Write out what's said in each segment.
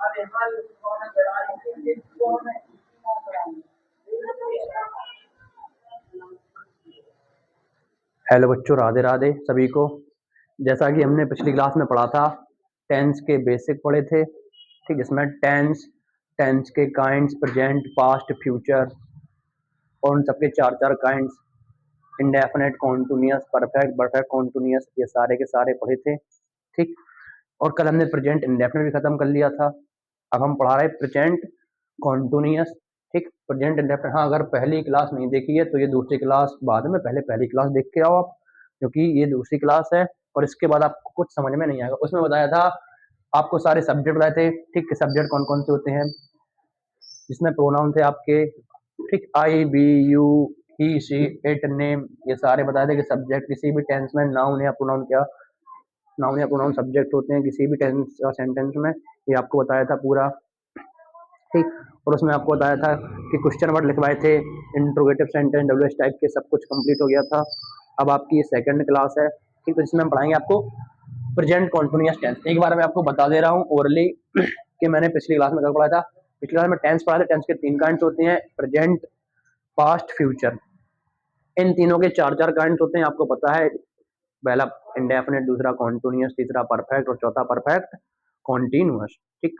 Hello बच्चों, राधे राधे सभी को। जैसा कि हमने पिछली क्लास में पढ़ा था, टेंस के बेसिक पढ़े थे, ठीक। जिसमें टेंस, टेंस के काइंड्स, प्रेजेंट, पास्ट, फ्यूचर और उन सबके चार चार kinds, indefinite, continuous, perfect, perfect continuous, ये सारे के सारे पढ़े थे, ठीक। और कल हमने प्रेजेंट इंडेफिनिट भी खत्म कर लिया था। अब हम पढ़ा रहे प्रेजेंट कॉन्टिन्यूअस, ठीक। प्रेजेंट इंडेफिनिट, हाँ, अगर पहली क्लास नहीं देखी है तो ये दूसरी क्लास बाद में, पहले पहली क्लास देख के आओ आप, क्योंकि ये दूसरी क्लास है और इसके बाद आपको कुछ समझ में नहीं आएगा। उसमें बताया था, आपको सारे सब्जेक्ट बताए थे, ठीक। सब्जेक्ट कौन कौन से होते हैं, जिसमें प्रोनाउन थे आपके, ठीक। I, we, you, he, she, it, name, ये सारे बताए थे कि सब्जेक्ट किसी भी टेंस में नाउन या प्रोनाउन, क्या नाउन या प्रोनाउन सब्जेक्ट होते हैं किसी भी टेंस या सेंटेंस में, ये आपको बताया था पूरा, ठीक। और उसमें आपको बताया था कि क्वेश्चन वर्ड लिखवाए थे, इंट्रोगेटिव सेंटेंस, डब्ल्यूएच टाइप के, सब कुछ कंप्लीट हो गया था। अब आपकी ये सेकंड क्लास है, ठीक। तो इसमें हम पढ़ाएंगे आपको प्रेजेंट कॉन्टिन्यूअस टेंस। एक बार मैं आपको बता दे रहा हूँ ओरली कि मैंने पिछली क्लास में क्या पढ़ा था। पिछली क्लास में टेंस पढ़ा था, टेंस के तीन काइंड्स होते हैं, प्रेजेंट, पास्ट, फ्यूचर। इन तीनों के चार चार काइंड्स होते हैं, आपको पता है। पहला इंडेफिनिट, दूसरा कॉन्टिन्यूअस, तीसरा परफेक्ट और चौथा परफेक्ट कॉन्टिन्यूअस, ठीक।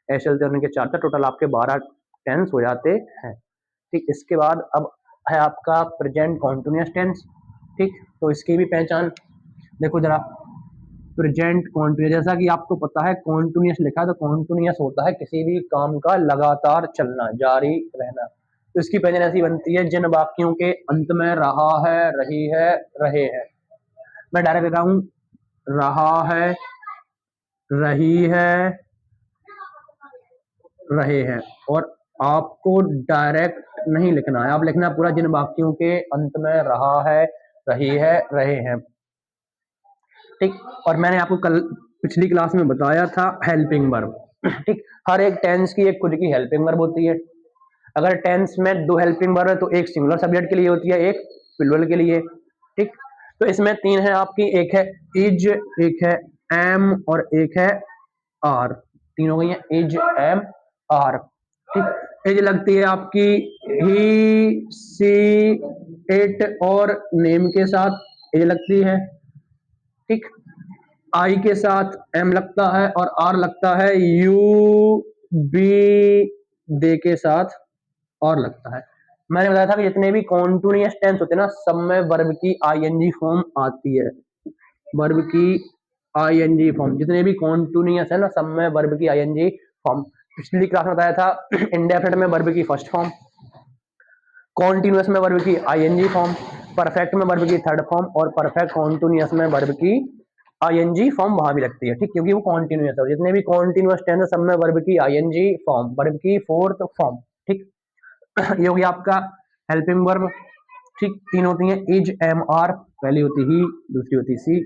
ऐसे चलते होने के चार चार, टोटल आपके 12 टेंस हो जाते हैं, ठीक। इसके बाद अब है आपका प्रेजेंट कॉन्टिन्यूअस टेंस, ठीक। तो इसकी भी पहचान देखो जरा। प्रेजेंट कॉन्टिन्यूअस, जैसा कि आपको पता है कॉन्टिन्यूअस लिखा है, तो कॉन्टिन्यूअस होता है किसी भी काम का लगातार चलना, जारी रहना। तो इसकी पहचान ऐसी बनती है, जिन वाक्यों के अंत में रहा है, रही है, रहे हैं। मैं डायरेक्ट लिख रहा हूं, रहा है, रही है, रहे हैं। और आपको डायरेक्ट नहीं लिखना है, आप लिखना पूरा, जिन वाक्यों के अंत में रहा है, रही है, रहे हैं, ठीक। और मैंने आपको कल पिछली क्लास में बताया था हेल्पिंग वर्ब, ठीक। हर एक टेंस की एक खुद की हेल्पिंग वर्ब होती है। अगर टेंस में दो हेल्पिंग वर्ब है तो एक सिंगुलर सब्जेक्ट के लिए होती है, एक प्लूरल के लिए, ठीक। तो इसमें तीन है आपकी, एक है इज, एक है एम और एक है आर। तीनों गई है इज, एम, आर, ठीक। एज लगती है आपकी ही, सी, इट और नेम के साथ एज लगती है, ठीक। आई के साथ एम लगता है और आर लगता है यू, बी, दे के साथ और लगता है। मैंने बताया था कि जितने भी कॉन्टिन्यूअस टेंस होते हैं ना, सब में वर्ब की आईएनजी फॉर्म आती है। वर्ब की आईएनजी फॉर्म, जितने भी कॉन्टिन्यूअस है ना, सब में वर्ब की आईएनजी फॉर्म। पिछली क्लास में बताया था इंडेफिनिट में वर्ब की फर्स्ट फॉर्म, कॉन्टिन्यूअस में वर्ब की आईएनजी फॉर्म, परफेक्ट में वर्ब की थर्ड फॉर्म और परफेक्ट कॉन्टिन्यूअस में वर्ब की आईएनजी फॉर्म वहां भी लगती है, ठीक। क्योंकि वो कॉन्टिन्यूअस है, जितने भी कॉन्टिन्यूअस टेंस है सब में वर्ब की आईएनजी फॉर्म, वर्ब की फोर्थ फॉर्म, ठीक। ये हो गया आपका हेल्पिंग वर्ब, ठीक। तीन होती हैं, इज, एम, आर। पहली होती ही, दूसरी होती सी,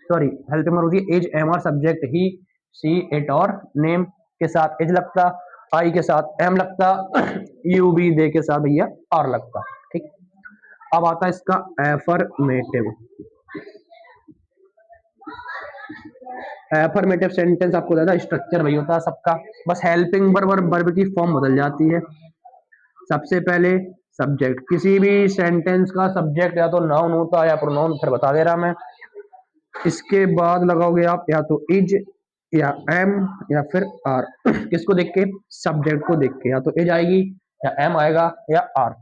सॉरी, हेल्पिंग वर्ब होती है is, am, are, subject he, she, it और नेम के साथ इज लगता, आई के साथ एम लगता, यू, बी, दे के साथ भैया आर लगता, ठीक। अब आता है इसका एफर्मेटिव। एफर्मेटिव सेंटेंस आपको ज्यादा स्ट्रक्चर वही होता है सबका, बस हेल्पिंग वर्ब और वर्ब की फॉर्म बदल जाती है। सबसे पहले सब्जेक्ट, किसी भी सेंटेंस का सब्जेक्ट या तो नाउन होता है या प्रोनाउन, फिर बता दे रहा मैं। इसके बाद लगाओगे आप या तो इज या एम या फिर आर। किसको देख के, सब्जेक्ट को देख के, या तो इज आएगी या एम आएगा या आर।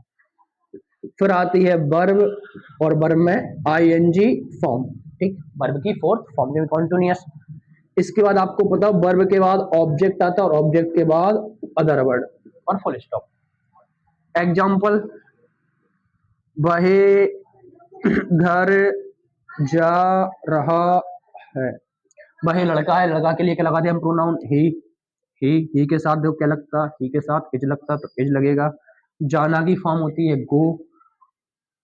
फिर आती है वर्ब और वर्ब में आईएनजी फॉर्म, ठीक। वर्ब की फोर्थ फॉर्म कॉन्टिन्यूअस। इसके बाद आपको पता, वर्ब के बाद ऑब्जेक्ट आता है और ऑब्जेक्ट के बाद अदर वर्ड और फुल स्टॉप। एग्जाम्पल, वह घर जा रहा है। वह लड़का है, लड़का के लिए क्या लगा दिया हम प्रोनाउन ही के साथ देखो क्या लगता, ही के साथ इज लगता तो इज लगेगा। जाना की फॉर्म होती है गो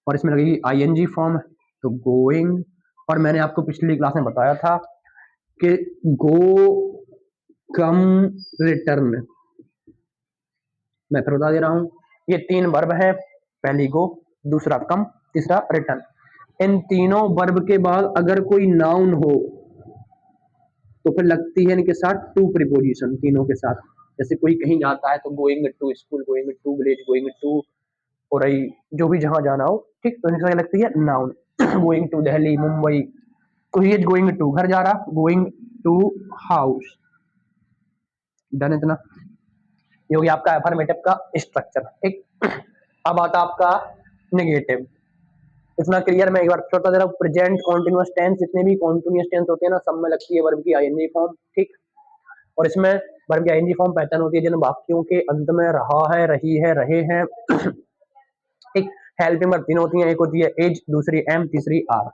और इसमें लगेगी आईएनजी फॉर्म, तो गोइंग। और मैंने आपको पिछली क्लास में बताया था कि गो, कम, रिटर्न। मैं फिर बता दे रहा हूं, ये तीन वर्ब है, पहली गो, दूसरा कम, तीसरा रिटर्न। इन तीनों वर्ब के बाद अगर कोई नाउन हो तो फिर लगती है इनके साथ टू प्रीपोजिशन तीनों के साथ। जैसे कोई कहीं जाता है तो going to school, going to village, going to और जो भी जहां जाना हो, ठीक, तो इनके साथ लगती है noun. Going to Delhi, Mumbai, तो ही इज गोइंग टू, घर जा रहा, गोइंग टू हाउस। डन इतना। ये हो गया आपका अफर्मेटिव का स्ट्रक्चर, ठीक। अब आता आपका नेगेटिव। इतना क्लियर, मैं एक बार छोटा जरा, प्रेजेंट कॉन्टिन्यूअस टेंस, जितने भी कॉन्टिन्यूअस टेंस होते हैं ना, सब में लगती है वर्ब की आईएनजी फॉर्म, ठीक। और इसमें वर्ब की आईएनजी फॉर्म पैटर्न होती है जिन वाक्यों के अंत में रहा है, रही है, रहे हैं। ठीक। हेल्पिंग वर्ब तीन होती हैं, एक होती है इज, दूसरी एम, तीसरी आर।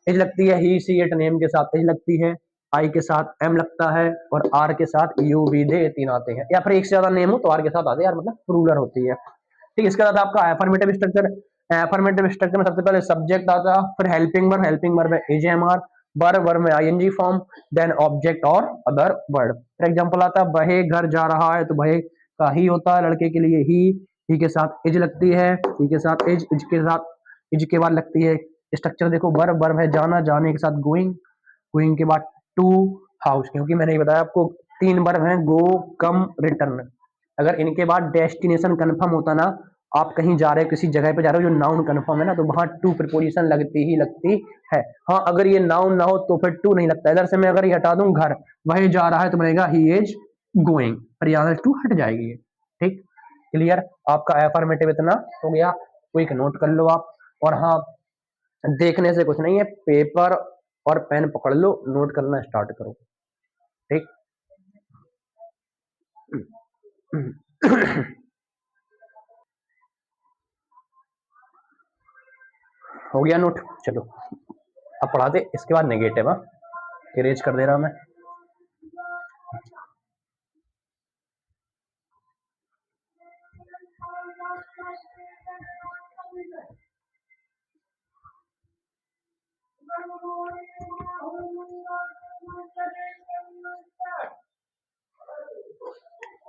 इज लगती है ही सी इट, नेम के साथ इज लगती है, आई के साथ एम लगता है, और आर के साथ यू वी दे तीन आते हैं, या फिर एक से ज्यादा नेम हो तो आर के साथ आते हैं यार, मतलब प्लूरल होती है, ठीक। इसके बाद आपका एफर्मेटिव स्ट्रक्चर। एफर्मेटिव स्ट्रक्चर में सबसे पहले सब्जेक्ट आता, फिर हेल्पिंग वर्ब, हेल्पिंग वर्ब में इज एम आर, वर्ब में आईएनजी फॉर्म, देन ऑब्जेक्ट और अदर वर्ड। फॉर एग्जांपल आता है वह घर जा रहा है, तो वह का ही होता है, लड़के के लिए ही के साथ इज लगती है, ही के साथ इज के साथ इज के बाद लगती है। स्ट्रक्चर देखो, वर्ब है जाना, जाने के साथ गोइंग, गोइंग के बाद टू हाउस, क्योंकि मैंने ये बताया आपको तीन वर्ब हैं, गो, कम, रिटर्न। अगर इनके बाद डेस्टिनेशन कंफर्म होता ना, आप कहीं जा रहे हो, किसी जगह पे जा रहे हो जो नाउन कंफर्म है ना, तो वहां टू प्रीपोजिशन लगती ही लगती है। हाँ, अगर ये नाउन ना हो तो फिर टू नहीं लगता। इधर से मैं अगर ये हटा दूं घर, वही जा रहा है, तो बनेगा ही इज गोइंग, पर यहां से टू हट जाएगी, ठीक। क्लियर, आपका एफर्मेटिव इतना हो गया, क्विक नोट कर लो आप। और हाँ, देखने से कुछ नहीं है, पेपर और पेन पकड़ लो, नोट करना स्टार्ट करो, ठीक। हो गया नोट, चलो अब पढ़ाते इसके बाद नेगेटिव। हाँ, इरेज कर दे रहा मैं।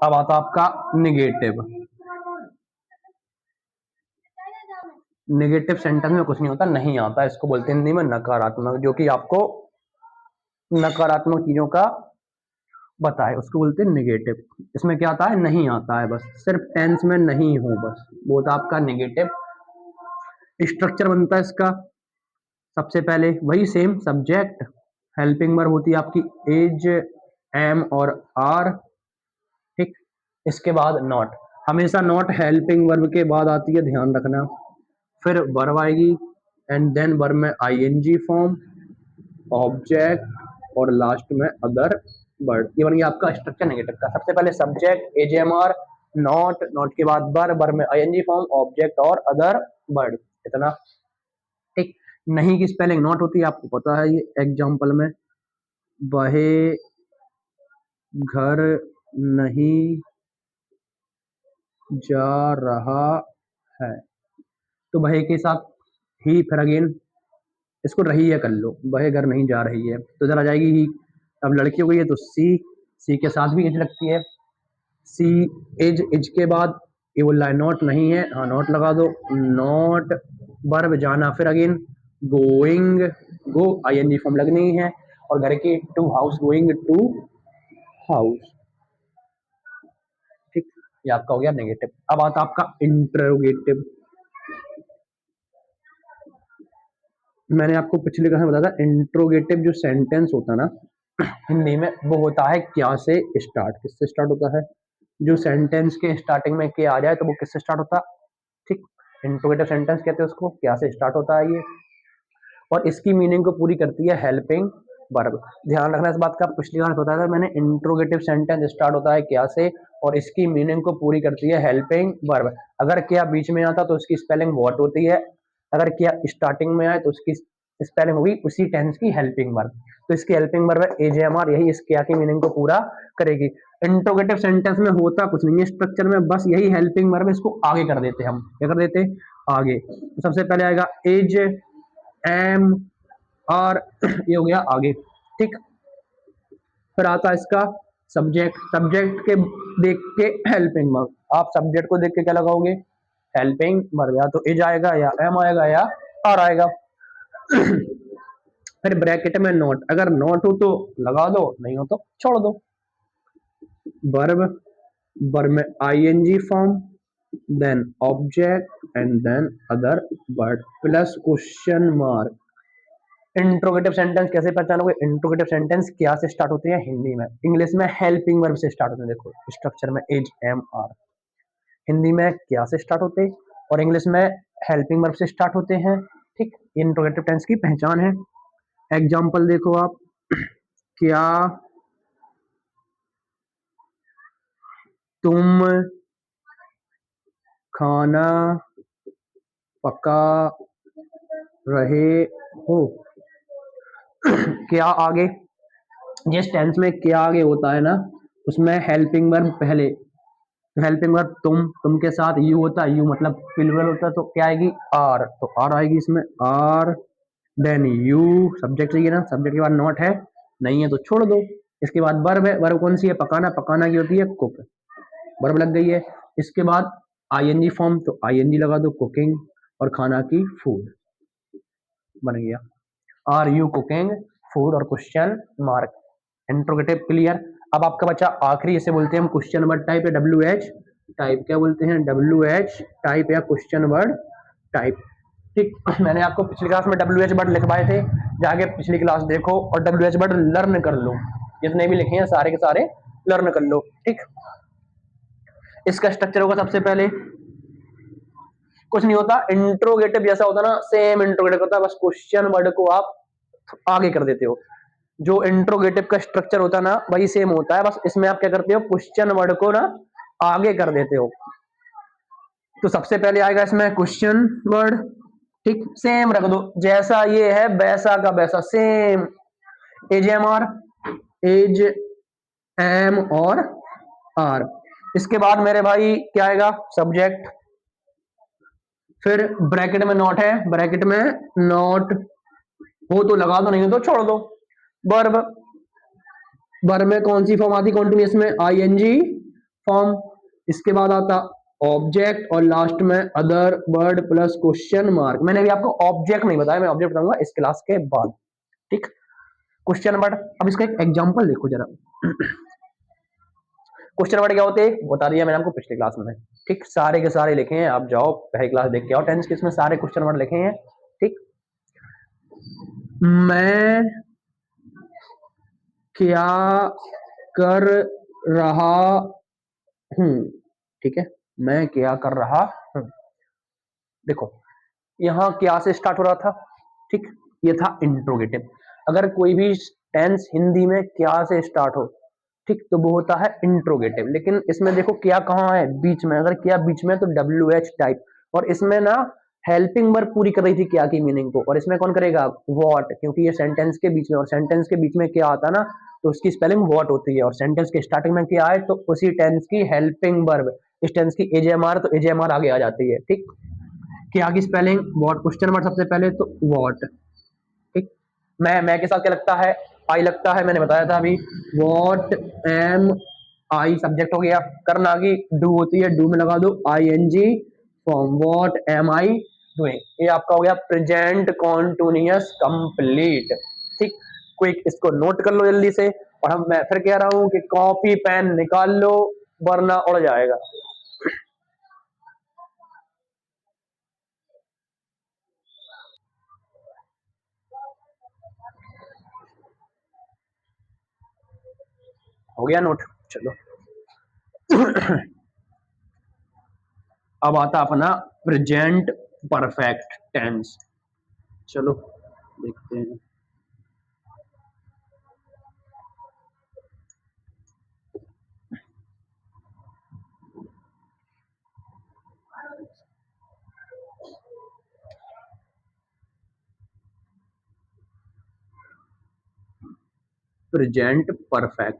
अब आता आपका निगेटिव। नेगेटिव सेंटेंस में कुछ नहीं होता, नहीं आता, इसको बोलते हैं हिंदी में नकारात्मक, जो कि आपको नकारात्मक चीजों का बताए, उसको बोलते हैं नेगेटिव। इसमें क्या आता है, नहीं आता है, बस सिर्फ टेंस में नहीं हो, बस वो था आपका नेगेटिव। स्ट्रक्चर बनता है इसका, सबसे पहले वही सेम, सब्जेक्ट, हेल्पिंग वर्ब होती है आपकी एज, एम और आर, ठीक। इसके बाद नॉट, हमेशा नॉट हेल्पिंग वर्ब के बाद आती है, ध्यान रखना। फिर वर्ब आएगी, एंड देन वर्ब में आईएनजी फॉर्म, ऑब्जेक्ट और लास्ट में अदर वर्ड। ये बन गया आपका स्ट्रक्चर नेगेटिव का। सबसे पहले सब्जेक्ट एजेएमआर, नॉट, नॉट के बाद वर्ब में आईएनजी फॉर्म, ऑब्जेक्ट और अदर वर्ड, इतना, ठीक। नहीं की स्पेलिंग नॉट होती है, आपको पता है, ये एग्जांपल में वह घर नहीं जा रहा है, तो वह के साथ ही, फिर अगेन इसको रही है कर लो, वह घर नहीं जा रही है, तो इधर आ जाएगी ही। अब लड़की हो गई है तो सी, सी के साथ भी एज लगती है, सी एज, एज के बाद ये बोल रहा है नॉट नहीं है, हाँ नॉट लगा दो, नॉट, वर्ब जाना, फिर again going, go ING form लगनी है, और घर की to house, going to house, ठीक। ये आपका हो गया नेगेटिव। अब आता आपका इंट्रोगेटिव। मैंने आपको पिछले क्लास में बताया था, इंट्रोगेटिव जो सेंटेंस होता है ना हिंदी में, वो होता है क्या से स्टार्ट, किससे स्टार्ट होता है, जो सेंटेंस के स्टार्टिंग में क्या आ जाए तो वो किससे स्टार्ट होता है, ठीक। इंट्रोगेटिव सेंटेंस कहते हैं उसको, क्या से स्टार्ट होता है ये, और इसकी मीनिंग को पूरी करती है हेल्पिंग वर्ब। ध्यान रखना इस बात का, पिछली बार बताया था मैंने, इंट्रोगेटिव सेंटेंस स्टार्ट होता है क्या से, और इसकी मीनिंग को पूरी करती है हेल्पिंग वर्ब। अगर क्या बीच में आता तो उसकी स्पेलिंग व्हाट होती है, अगर क्या स्टार्टिंग में आए तो उसकी स्पेलिंग होगी उसी टेंस की हेल्पिंग वर्ब। तो इसकी हेल्पिंग वर्ब है एजेएमआर, यही इस क्या की मीनिंग को पूरा करेगी। इंट्रोगेटिव सेंटेंस में होता कुछ नहीं है स्ट्रक्चर में, बस यही हेल्पिंग वर्ब, इसको आगे कर देते हम, क्या कर देते आगे। तो सबसे पहले आएगा एज, एम, और ये हो गया आगे, ठीक। फिर आता है इसका सब्जेक्ट, सब्जेक्ट के देख के हेल्पिंग वर्ब, आप सब्जेक्ट को देख के क्या लगाओगे, हेल्पिंग वर्ब, या तो इज आएगा, या एम आएगा, या आर आएगा। फिर ब्रैकेट में नॉट, अगर नॉट हो तो लगा दो, नहीं हो तो छोड़ दो। वर्ब, वर्ब में ING form, then object and then other word plus question mark. Interrogative sentence कैसे पहचानोगे? इंट्रोगेटिव सेंटेंस क्या से स्टार्ट होते हैं? हिंदी में। इंग्लिश में हेल्पिंग वर्ब से स्टार्ट होते हैं, देखो स्ट्रक्चर में एज एम आर। हिंदी में क्या से स्टार्ट होते हैं और इंग्लिश में हेल्पिंग वर्ब से स्टार्ट होते हैं। ठीक, इंट्रोगेटिव टेंस की पहचान है। एग्जाम्पल देखो आप, क्या तुम खाना पका रहे हो? क्या आगे, जिस टेंस में क्या आगे होता है ना, उसमें हेल्पिंग वर्ब पहले। हेल्पिंग वर्ब तुम के साथ यू होता है, यू मतलब प्लूरल होता है, तो क्या आएगी? आर, तो आर आएगी इसमें, आर। देन यू, सब्जेक्ट चाहिए ना, सब्जेक्ट के बाद नॉट है, नहीं है तो छोड़ दो। इसके बाद वर्ब है, वर्ब कौन सी है? पकाना, पकाना की होती है कुक, वर्ब लग गई है। इसके बाद आईएनजी फॉर्म, तो आईएनजी लगा दो, कुकिंग, और खाना की फूड, बन गया। आर यू कुकिंग फूड और क्वेश्चन मार्क, इंट्रोगेटिव क्लियर। अब आपका बच्चा आखिरी, इसे बोलते हैं हम क्वेश्चन वर्ड टाइप या डब्ल्यू एच टाइप। क्या बोलते हैं? डब्ल्यू एच टाइप या क्वेश्चन वर्ड टाइप। ठीक, मैंने आपको पिछली क्लास में डब्ल्यू एच वर्ड लिखवाए थे, जाके पिछली क्लास देखो और डब्ल्यू एच वर्ड लर्न कर लो, जितने भी लिखे हैं सारे के सारे लर्न कर लो। ठीक, इसका स्ट्रक्चर होगा सबसे पहले, कुछ नहीं होता, इंट्रोगेटिव जैसा होता ना, सेम इंट्रोगेटिव होता है, बस क्वेश्चन वर्ड को आप आगे कर देते हो। जो इंट्रोगेटिव का स्ट्रक्चर होता है ना, वही सेम होता है, बस इसमें आप क्या करते हो? क्वेश्चन वर्ड को ना आगे कर देते हो। तो सबसे पहले आएगा इसमें क्वेश्चन वर्ड। ठीक, सेम रख दो, जैसा ये है वैसा का वैसा same. Is am are, is am और आर। इसके बाद मेरे भाई क्या आएगा? सब्जेक्ट, फिर ब्रैकेट में नॉट है, ब्रैकेट में नॉट हो तो लगा दो, नहीं हो तो छोड़ दो। वर्ब, वर्ब में कौन सी फॉर्म आती? कॉन्टिन्यूअस में आईएनजी फॉर्म। इसके बाद आता ऑब्जेक्ट और लास्ट में other word plus question mark. मैंने अभी आपको ऑब्जेक्ट नहीं बताया, मैं ऑब्जेक्ट बताऊंगा इस क्लास के बाद। ठीक, क्वेश्चन वर्ड। अब इसका एक एग्जांपल देखो जरा। क्वेश्चन वर्ड क्या होते हैं बता दिया मैंने आपको पिछली क्लास में। ठीक, सारे के सारे लिखे हैं, आप जाओ पहली क्लास देख के आओ, टेंस के इसमें सारे क्वेश्चन वर्ड लिखे हैं। ठीक, मैं क्या कर रहा हूं? ठीक है, मैं क्या कर रहा हूं। देखो यहां क्या से स्टार्ट हो रहा था? ठीक, ये था इंट्रोगेटिव। अगर कोई भी टेंस हिंदी में क्या से स्टार्ट हो, ठीक, तो वो होता है इंट्रोगेटिव। लेकिन इसमें देखो क्या कहाँ है? बीच में। अगर क्या बीच में तो डब्ल्यू एच टाइप, और इसमें ना हेल्पिंग वर्ब पूरी कर रही थी क्या की मीनिंग को, और इसमें कौन करेगा? व्हाट, क्योंकि ये सेंटेंस के बीच में, और सेंटेंस के बीच में क्या आता ना, तो उसकी स्पेलिंग व्हाट होती है, और सेंटेंस के स्टार्टिंग में क्या आए तो उसी टेंस की हेल्पिंग वर्ब, इस टेंस की एजेएमआर, तो एजेएमआर आगे आ जाती है। ठीक, क्या की स्पेलिंग व्हाट, क्वेश्चन वर्ड सबसे पहले तो व्हाट। ठीक, मैं के साथ क्या लगता है? आई लगता है, मैंने बताया था अभी। व्हाट एम आई सब्जेक्ट हो गया। करना की डू होती है, डू में लगा दो I N G form, what am I doing. ये आपका हो गया प्रेजेंट कॉन्टिन्यूअस कंप्लीट। ठीक, क्विक इसको नोट कर लो जल्दी से। और हम मैं फिर कह रहा हूं कि कॉपी पेन निकाल लो वरना उड़ जाएगा। हो गया नोट? चलो। अब आता अपना प्रेजेंट परफेक्ट टेंस। चलो देखते हैं। प्रेजेंट परफेक्ट,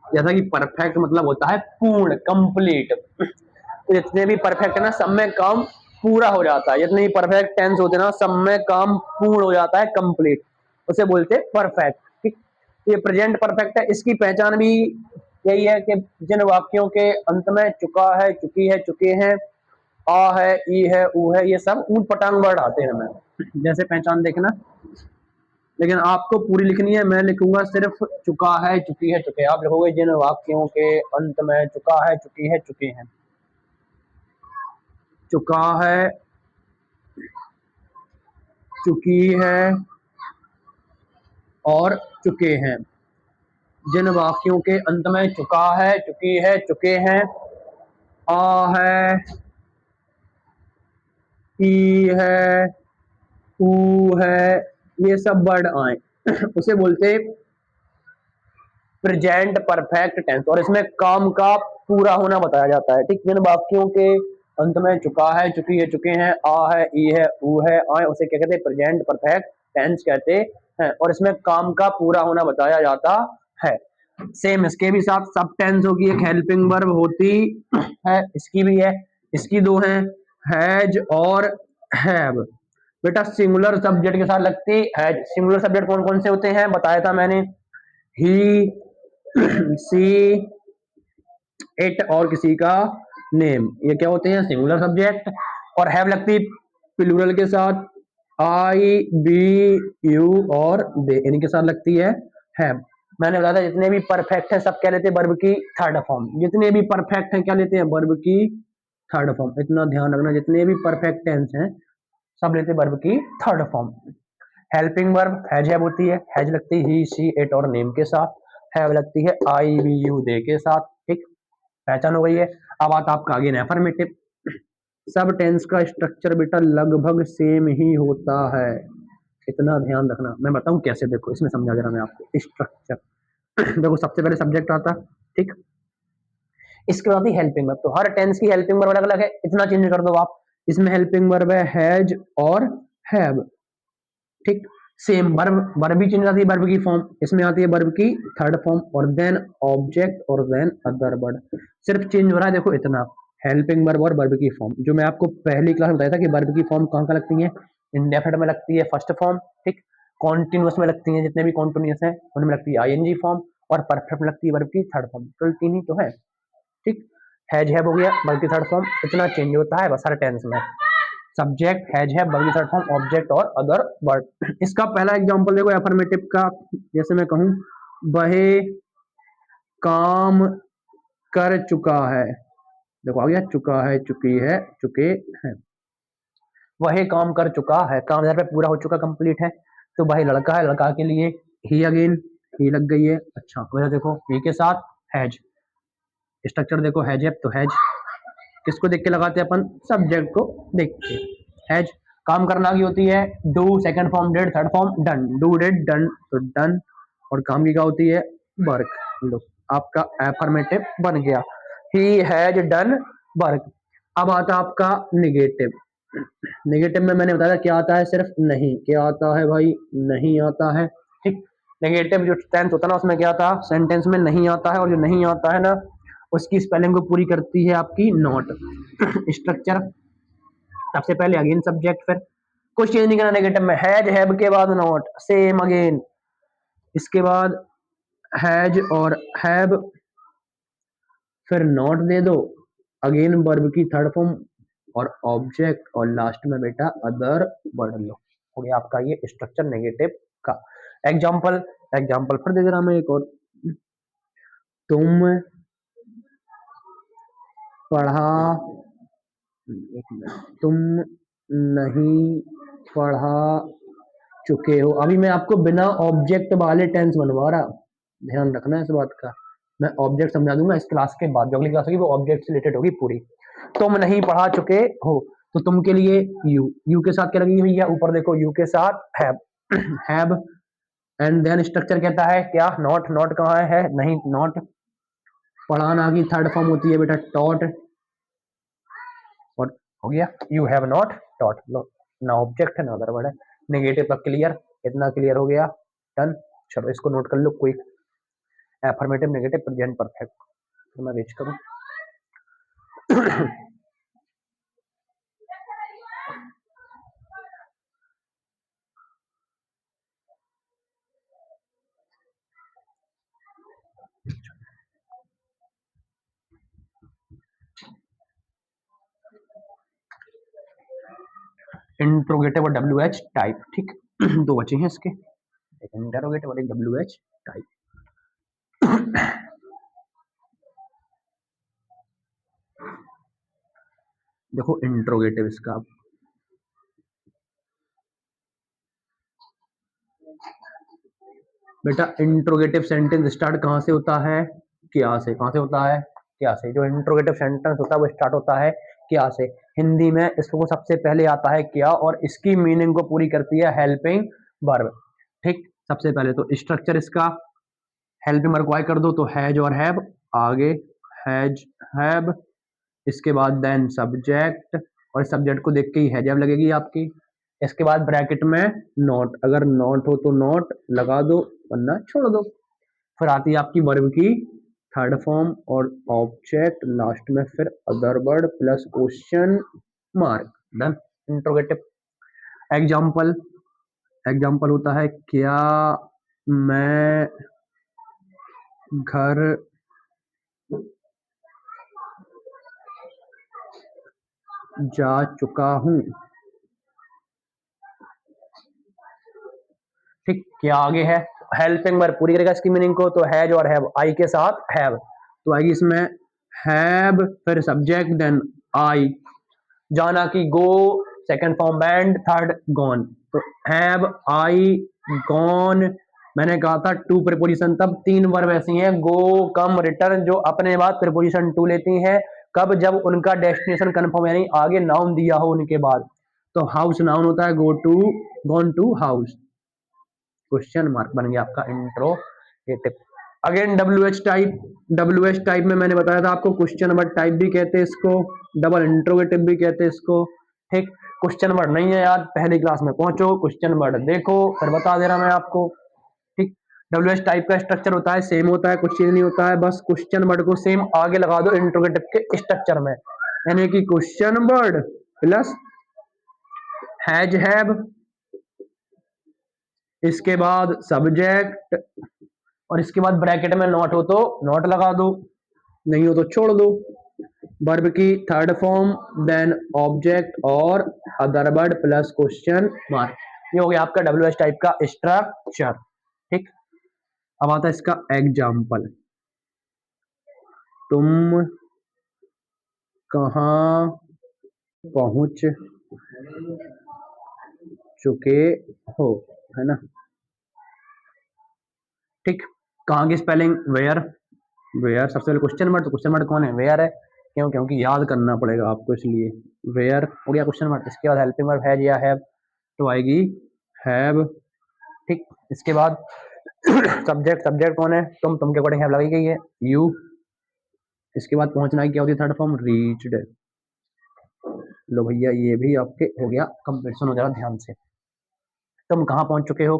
जैसा कि परफेक्ट मतलब होता है पूर्ण, कंप्लीट। तो जितने भी परफेक्ट है ना, सब में काम पूरा हो जाता है। जितने भी परफेक्ट टेंस होते हैं ना, सब में काम पूर्ण हो जाता है, कंप्लीट, उसे बोलते हैं परफेक्ट। ठीक, ये प्रेजेंट परफेक्ट है। इसकी पहचान भी यही है कि जिन वाक्यों के अंत में चुका है, चुकी है, चुके हैं आ है, ई है, ऊ है, ये सब ऊट पटांग वर्ड आते हैं हमें, जैसे पहचान देखना। लेकिन आपको पूरी लिखनी है, मैं लिखूंगा सिर्फ चुका है, चुकी है, चुके। आप लिखोगे जिन वाक्यों के अंत में चुका है, चुकी है, चुके हैं। चुका है, चुकी है और चुके हैं। जिन वाक्यों के अंत में चुका है, चुकी है, चुके हैं, आ है, ई है, ऊ है, ये सब वर्ड आए उसे बोलते प्रेजेंट परफेक्ट टेंस, और इसमें काम का पूरा होना बताया जाता है। ठीक, जिन वाक्यों के अंत में चुका है, चुकी है, चुके हैं, आ है, ई है, ऊ है, आए, उसे क्या कहते हैं? प्रेजेंट परफेक्ट टेंस कहते हैं, और इसमें काम का पूरा होना बताया जाता है। सेम इसके भी साथ सब टेंस होगी, एक हेल्पिंग वर्ब होती है, इसकी भी है, इसकी दो हैं, हैज और हैव। बेटा सिंगुलर सब्जेक्ट के साथ लगती है। सिंगुलर सब्जेक्ट कौन कौन से होते हैं बताया था मैंने, ही, सी, इट और किसी का नेम, ये क्या होते हैं? Singular subject. और हैव लगती प्लूरल के साथ, आई, बी, यू और दे, इनके साथ लगती है हैव। मैंने बताया था जितने भी परफेक्ट है सब क्या लेते हैं? वर्ब की थर्ड फॉर्म। जितने भी परफेक्ट है क्या लेते हैं? वर्ब की थर्ड फॉर्म। इतना ध्यान रखना, जितने भी परफेक्ट टेंस हैं सब लेते हैं वर्ब की third form. Helping verb has have होती है, हैज लगती है ही, सी, इट और नेम के साथ, हैव लगती है आई, बी, यू, दे के साथ। ठीक, पहचान हो गई है। अब आता आपका आगे एफर्मेटिव। सब टेंस का स्ट्रक्चर बेटा लगभग सेम ही होता है, इतना ध्यान रखना। मैं बताऊं कैसे, देखो इसमें समझा दे रहा मैं आपको स्ट्रक्चर। देखो सबसे पहले सब्जेक्ट आता, ठीक, इसके बाद हेल्पिंग वर्ब। तो हर टेंस की हेल्पिंग वर्ब अलग अलग है, इतना चेंज कर दो आप। इसमें हेल्पिंग वर्ब है हैज और हैव। ठीक, सेम वर्ब, वर्ब भी चेंज आती है, वर्ब की फॉर्म इसमें आती है वर्ब की थर्ड फॉर्म, और देन ऑब्जेक्ट और देन अदर वर्ड। सिर्फ चेंज हो रहा है देखो इतना, हेल्पिंग वर्ब और वर्ब की फॉर्म। जो मैं आपको पहली क्लास में बताया था कि वर्ब की फॉर्म कहाँ कहाँ लगती है, इंडेफिनिट में लगती है फर्स्ट फॉर्म, ठीक, कॉन्टिन्यूअस में लगती है, जितने भी कॉन्टिन्यूअस है उनमें लगती है आईएनजी फॉर्म, और परफेक्ट में लगती है वर्ब की थर्ड फॉर्म। तो तीन ही तो है। ठीक, हैज हैव हो गया वर्ब की थर्ड फॉर्म, इतना चेंज होता है बस हर टेंस में। सब्जेक्ट हैज है, वर्ब की थर्ड फॉर्म, ऑब्जेक्ट और अदर वर्ड। इसका पहला एग्जांपल देखो एफर्मेटिव का, जैसे मैं कहूं वह काम कर चुका है। देखो आ गया, चुका है, चुकी है, चुके हैं। वह काम कर चुका है, काम यहाँ पे पूरा हो चुका, कंप्लीट है। तो वह लड़का है, लड़का के लिए ही, अगेन ही लग गई है। अच्छा वह देखो ही के साथ हैज, स्ट्रक्चर देखो हैज है तो हैज किसको देख के लगाते हैं अपन? सब्जेक्ट को देख के। हैज काम करना की होती है do, second form did, third form done, do did done, तो डन। और काम की क्या होती है? वर्क। लो आपका एफर्मेटिव बन गया, ही हैज डन वर्क। अब आता आपका निगेटिव। नेगेटिव में मैंने बताया क्या आता है? सिर्फ नहीं। क्या आता है भाई? नहीं आता है। ठीक, नेगेटिव जो टेंस होता है ना उसमें क्या आता है? सेंटेंस में नहीं आता है, और जो नहीं आता है ना उसकी स्पेलिंग को पूरी करती है आपकी नॉट। स्ट्रक्चर सबसे पहले अगेन सब्जेक्ट, फिर कुछ चेंज नहीं करना नेगेटिव में, हैज हैव के बाद नॉट, सेम अगेन। इसके बाद हैज और हैव, फिर नॉट दे दो, अगेन वर्ब की थर्ड फॉर्म और ऑब्जेक्ट, और लास्ट में बेटा अदर वर्ड। लो हो गया आपका ये स्ट्रक्चर नेगेटिव का। एग्जाम्पल, एग्जाम्पल फिर दे दे रहा मैं एक और। तुम पढ़ा, एक मिनट, तुम नहीं पढ़ा चुके हो। अभी मैं आपको बिना ऑब्जेक्ट वाले टेंस बनवा रहा, ध्यान रखना इस बात का। मैं ऑब्जेक्ट समझा दूंगा इस क्लास के बाद, जो अगली क्लास होगी वो ऑब्जेक्ट से रिलेटेड होगी पूरी। तुम नहीं पढ़ा चुके हो, तो तुम के लिए यू, यू के साथ क्या लगी हुई है? ऊपर देखो यू के साथ have, have. And then structure कहता है क्या? नॉट, नॉट कहाँ है? नहीं नॉट। पढ़ाना की थर्ड फॉर्म होती है बेटा टॉट, और हो गया यू हैव नॉट टॉट। लो ना ऑब्जेक्ट है ना अदर वर्ड है। नेगेटिव का क्लियर, इतना क्लियर हो गया, डन। चलो इसको नोट कर लो, कोई एफर्मेटिव, नेगेटिव, प्रेजेंट परफेक्ट। तो मैं रेज करूं इंट्रोगेटिव और WH टाइप, ठीक। दो बचे हैं इसके, एक इंटरोगेटिव और एक WH टाइप। देखो इंट्रोगेटिव इसका, बेटा इंट्रोगेटिव सेंटेंस स्टार्ट कहाँ से होता है? क्या से। कहाँ से होता है? क्या से। जो इंट्रोगेटिव सेंटेंस होता है वो स्टार्ट होता है क्या से। हिंदी में इसको सबसे पहले आता है क्या, और इसकी मीनिंग को पूरी करती है हेल्पिंग वर्ब, ठीक। सबसे पहले तो स्ट्रक्चर इसका, हेल्पिंग वर्ब को आई कर दो तो हैज और हैव, आगे हैज हैव, इसके बाद देन सब्जेक्ट, और सब्जेक्ट को देख के ही हैज हैव लगेगी आपकी। इसके बाद ब्रैकेट में नॉट, अगर नॉट हो तो नॉट लगा दो वरना छोड़ दो। फिर आती है आपकी वर्ब की थर्ड फॉर्म और ऑब्जेक्ट, लास्ट में फिर other word plus question mark, done. Interrogative example, example होता है क्या मैं घर जा चुका हूँ, ठीक। क्या आगे है, हेल्पिंग वर्ब पूरी करेगा इसकी मीनिंग को, तो हैज और हैव, आई के साथ हैव, तो आएगी इसमें हैव, फिर सब्जेक्ट देन आई, जाना की go, second form went, third gone, तो हैव आई गॉन। मैंने कहा था टू प्रीपोजिशन, तब तीन वर्ब ऐसी हैं गो कम रिटर्न जो अपने बाद प्रीपोजिशन टू लेती हैं, कब, जब उनका डेस्टिनेशन कंफर्म यानी आगे नाउन दिया हो उनके बाद। तो हाउस नाउन होता है, go to, gone to house, question mark बन गया आपका interrogative. Again WH type, WH type में मैंने बताया था आपको क्वेश्चन वर्ड टाइप भी कहते हैं इसको, डबल इंट्रोगेटिव भी कहते हैं इसको, ठीक। क्वेश्चन वर्ड नहीं है याद, पहली क्लास में पहुंचो क्वेश्चन वर्ड देखो, फिर बता दे रहा मैं आपको, ठीक। WH टाइप का स्ट्रक्चर होता है, सेम होता है, कुछ चीज नहीं होता है, बस क्वेश्चन वर्ड को सेम आगे लगा दो इंट्रोगेटिव के स्ट्रक्चर में, यानी कि question word plus has have, इसके बाद सब्जेक्ट, और इसके बाद ब्रैकेट में नॉट हो तो नॉट लगा दो, नहीं हो तो छोड़ दो। वर्ब की थर्ड फॉर्म देन ऑब्जेक्ट और other word plus question mark, ये हो गया आपका WH टाइप का स्ट्रक्चर, ठीक। अब आता है इसका एग्जाम्पल, तुम कहाँ पहुंच चुके हो, है ना, ठीक। कहाँ की स्पेलिंग वेयर, वेयर सबसे पहले क्वेश्चन वर्ड, तो क्वेश्चन वर्ड कौन है, वेयर है, क्यों, क्योंकि याद करना पड़ेगा आपको इसलिए, वेयर हो गया क्वेश्चन वर्ड। इसके बाद हेल्पिंग वर्ब हैज या हैव, तो आएगी हैव, ठीक। इसके बाद सब्जेक्ट, सब्जेक्ट कौन है, तुम के अकॉर्डिंग हैव लगी गई है, यू। इसके बाद पहुंचना है क्या होती है थर्ड फॉर्म, रीच्ड। लो भैया ये भी आपके हो गया कंप्लीट, हो जाएगा ध्यान से। तुम कहाँ पहुंच चुके हो,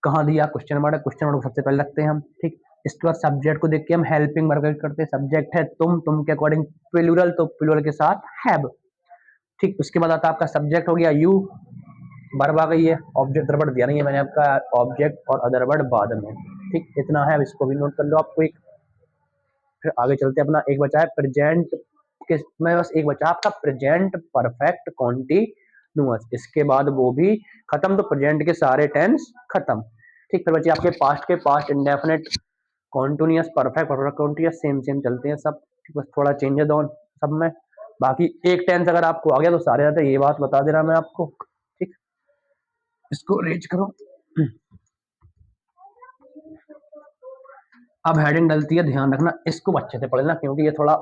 कहाँ दिया, क्वेश्चन वर्ड है, क्वेश्चन वर्ड को सबसे पहले रखते हैं हम, ठीक। इसके बाद सब्जेक्ट को देख के हम हेल्पिंग वर्ब करते हैं, सब्जेक्ट है तुम के अकॉर्डिंग प्लूरल, तो प्लूरल के साथ हैव, ठीक। उसके बाद आता है आपका सब्जेक्ट हो गया यू, वर्ब आ गई है, ऑब्जेक्ट अदर वर्ड दिया नहीं है मैंने आपका, ऑब्जेक्ट और अदर वर्ड बाद में, ठीक। इतना है, इसको भी नोट कर लो आपको एक। फिर आगे चलते हैं, अपना एक बचा है प्रेजेंट के, मैं बस एक बचा आपका प्रेजेंट परफेक्ट कॉन्टिन्यूअस, इसके बाद वो भी खत्म, तो प्रेजेंट के सारे टेंस खत्म, ठीक। फिर बचे आपके पास्ट के, past indefinite, continuous, perfect, perfect continuous, same same चलते हैं सब, ठीक। बस थोड़ा चेंज है दोनों सब में, बाकी एक टेंस अगर आपको आ गया तो सारे आते हैं, ये बात बता दे रहा मैं आपको, ठीक। इसको रीच करो। अब हेडिंग डलती है, ध्यान रखना इसको अच्छे से पढ़ना, क्योंकि ये थोड़ा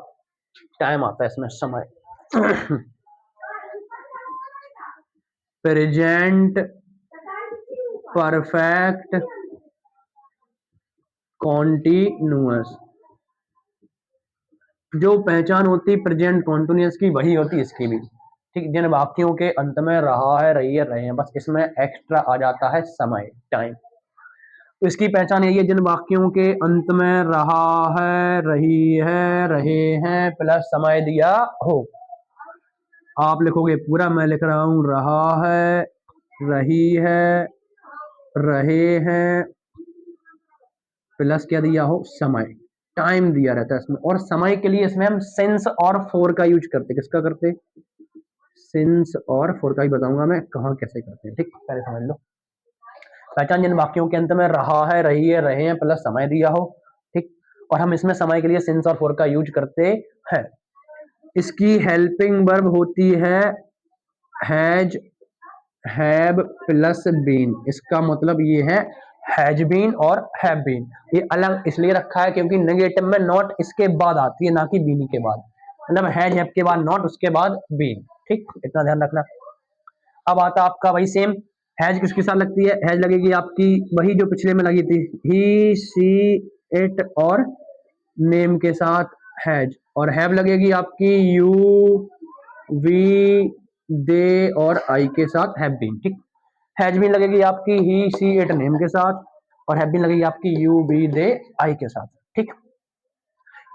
टाइम आता है इसमें समय। प्रेजेंट परफेक्ट कॉन्टिन्यूअस, जो पहचान होती प्रेजेंट कॉन्टिन्यूअस की वही होती इसकी भी, ठीक। जिन वाक्यों के अंत में रहा है, रही है, रहे हैं, बस इसमें एक्स्ट्रा आ जाता है समय, टाइम, तो इसकी पहचान यही है, जिन वाक्यों के अंत में रहा है, रही है, रहे हैं प्लस समय दिया हो। आप लिखोगे पूरा, मैं लिख रहा हूं रहा है, रही है, रहे हैं प्लस क्या दिया हो, समय, टाइम दिया रहता है इसमें, और समय के लिए इसमें हम सिंस और फॉर का यूज करते, किसका करते, सिंस और फॉर का ही बताऊंगा मैं कहाँ कैसे करते हैं, ठीक, पहले समझ लो। पहचान जिन वाक्यों के अंत में रहा है, रही है, रहे हैं प्लस समय दिया हो, ठीक, और हम इसमें समय के लिए सिंस और फॉर का यूज करते हैं। इसकी हेल्पिंग वर्ब होती है हैज, हैव प्लस बीन। इसका मतलब ये है हैज बीन और हैव बीन। ये अलग इसलिए रखा है क्योंकि नेगेटिव में नॉट इसके बाद आती है, ना कि बीन के बाद। मतलब हैज हैव के बाद नॉट, उसके बाद बीन, ठीक, इतना ध्यान रखना। अब आता आपका वही सेम, हैज किसके साथ लगती है? हैज लगेगी आपकी वही जो पिछले में लगी थी, ही सी इट और नेम के साथ हैज, और हैव लगेगी आपकी यू वी दे और आई के साथ हैव बीन, ठीक। हैज बीन लगेगी आपकी ही सी इट नेम के साथ, और हैव बीन लगेगी आपकी यू वी दे आई के साथ, ठीक।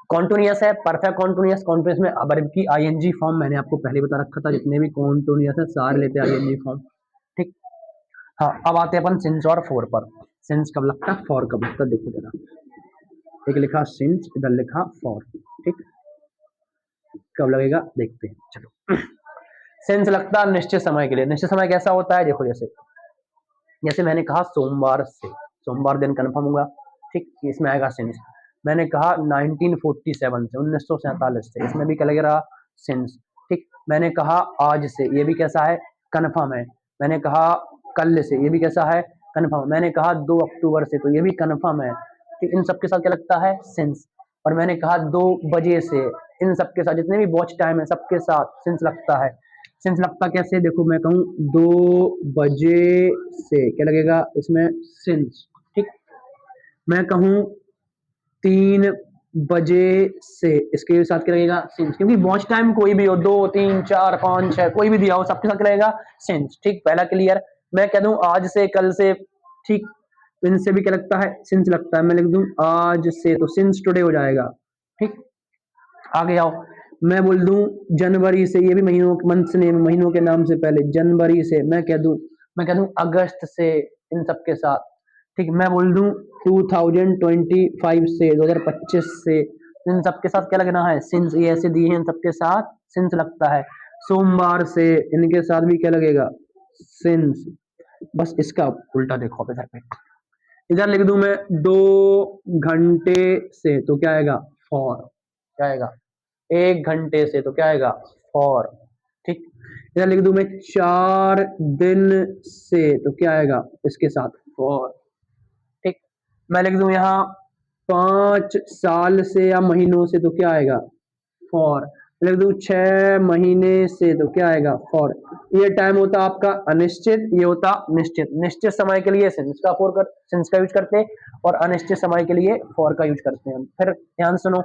कॉन्टिन्यूअस है, परफेक्ट कॉन्टिन्यूअस। कॉन्टिन्यूअस में वर्ब की आईएनजी फॉर्म मैंने आपको पहले बता रखा था, जितने भी कॉन्टिन्यूअस है सारे लेते हैं आईएनजी फॉर्म, ठीक। हाँ, अब आते हैं अपन सिंस और फॉर पर। सिंस कब लगता है, फॉर कब लगता है, देखो जरा, एक लिखा सिंस, इधर लिखा फॉर, ठीक, कब लगेगा देखते हैं, चलो। सिंस लगता है निश्चित समय के लिए। निश्चित समय कैसा होता है, देखो जैसे जैसे मैंने कहा सोमवार से, सोमवार दिन कंफर्म होगा, ठीक, इसमें आएगा सिंस। मैंने कहा 1947 से, 1947 से, इसमें भी क्या लगेगा, सिंस, ठीक। मैंने कहा आज से, ये भी कैसा है, कंफर्म है। मैंने कहा कल से, ये भी कैसा है, कंफर्म। मैंने कहा 2 अक्टूबर से, तो ये भी कंफर्म है, ठीक। इन सबके साथ क्या लगता है, सिंस। और मैंने कहा 2 बजे से, इन सबके साथ जितने भी वॉच टाइम है सबके साथ सिंस लगता है। सिंस लगता कैसे, देखो मैं कहूँ 2 बजे से, क्या लगेगा इसमें, सिंस, ठीक। मैं कहूँ 3 बजे से, इसके साथ क्या लगेगा, सिंस, क्योंकि वॉच टाइम कोई भी हो, 2 3 4 5 6 कोई भी दिया हो, सबके साथ क्या लगेगा, सिंस, ठीक। पहला क्लियर। मैं कह दूं आज से, कल से, ठीक, इनसे भी क्या लगता है, सिंस लगता है। मैं लिख दूं आज से, तो सिंस टुडे हो जाएगा, ठीक। आगे आओ, मैं बोल दूं जनवरी से, ये भी महीनों, मंथ नेम, महीनों के नाम से पहले, जनवरी से। मैं कह दूं अगस्त से, इन सब के साथ, ठीक। मैं बोल दूं 2025 से, 2025 से, इन सब के साथ क्या लगना है, सिंस। ये ऐसे दिए हैं, इन सबके साथ सिंस लगता है। सोमवार से, इनके साथ भी क्या लगेगा, सिंस। बस इसका उल्टा देखो इधर पे, इधर लिख दूं मैं 2 घंटे से, तो क्या आएगा, फॉर, क्या आएगा, 1 घंटे से, तो क्या आएगा, फॉर, ठीक। इधर लिख दूं मैं 4 दिन से, तो क्या आएगा इसके साथ, फॉर, ठीक। मैं लिख दूं यहाँ 5 साल से या महीनों से, तो क्या आएगा, फॉर। लिख दूं 6 महीने से, तो क्या आएगा, फॉर। ये टाइम होता आपका अनिश्चित, ये होता निश्चित। निश्चित समय के लिए सिंस का सिंस का यूज करते हैं, और अनिश्चित समय के लिए फॉर का यूज करते हैं। फिर ध्यान सुनो,